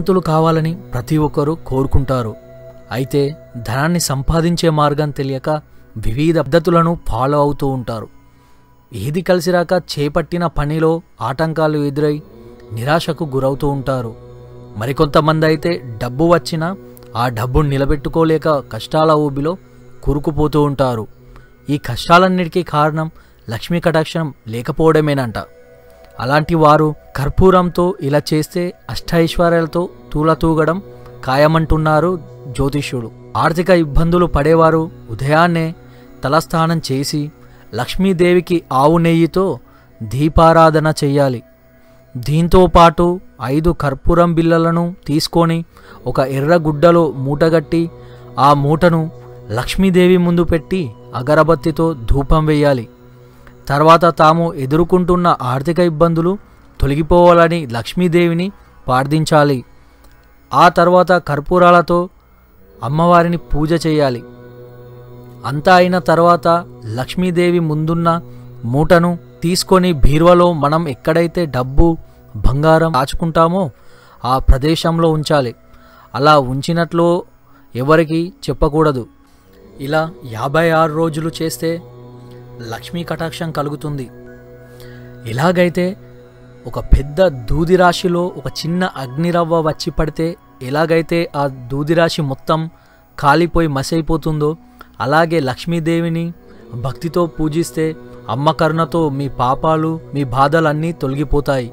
ధనవంతులు కావాలని ప్రతి ఒక్కరూ కోరుకుంటారు. అయితే ధనాన్ని సంపాదించే మార్గం తెలియక వివిధ పద్ధతులను ఫాలో అవుతూ ఉంటారు. ఏది కలిసిరాక చేపట్టిన పనిలో ఆటంకాలు ఎదురై నిరాశకు గురవుతూ ఉంటారు. మరికొంతమంది అయితే డబ్బు వచ్చినా ఆ డబ్బును నిలబెట్టుకోలేక కష్టాల ఊబిలో కూరుకుపోతూ ఉంటారు. ఈ కష్టాలన్నిటికీ కారణం లక్ష్మీ కటాక్షం లేకపోవడమేనంట. అలాంటి వారు కర్పూరంతో ఇలా చేస్తే అష్టైశ్వర్యాలతో తూలతూగడం ఖాయమంటున్నారు జ్యోతిష్యుడు. ఆర్థిక ఇబ్బందులు పడేవారు ఉదయాన్నే తలస్నానం చేసి లక్ష్మీదేవికి ఆవు నెయ్యితో దీపారాధన చెయ్యాలి. దీంతో పాటు 5 కర్పూరం బిళ్ళలను తీసుకొని ఒక ఎర్రగుడ్డలో మూటగట్టి ఆ మూటను లక్ష్మీదేవి ముందు పెట్టి అగరబత్తితో ధూపం వేయాలి. తర్వాత తాము ఎదుర్కొంటున్న ఆర్థిక ఇబ్బందులు తొలగిపోవాలని లక్ష్మీదేవిని ప్రార్థించాలి. ఆ తర్వాత కర్పూరాలతో అమ్మవారిని పూజ చేయాలి. అంతా అయిన తర్వాత లక్ష్మీదేవి ముందున్న మూటను తీసుకొని బీరువాలో మనం ఎక్కడైతే డబ్బు బంగారం దాచుకుంటామో ఆ ప్రదేశంలో ఉంచాలి. అలా ఉంచినట్లు ఎవరికి చెప్పకూడదు. ఇలా 56 రోజులు చేస్తే లక్ష్మీ కటాక్షం కలుగుతుంది. ఎలాగైతే ఒక పెద్ద దూదిరాశిలో ఒక చిన్న అగ్నిరవ్వ వచ్చి పడితే ఎలాగైతే ఆ దూదిరాశి మొత్తం కాలిపోయి మసైపోతుందో అలాగే లక్ష్మీదేవిని భక్తితో పూజిస్తే అమ్మ కరుణతో మీ పాపాలు మీ బాధలన్నీ తొలగిపోతాయి.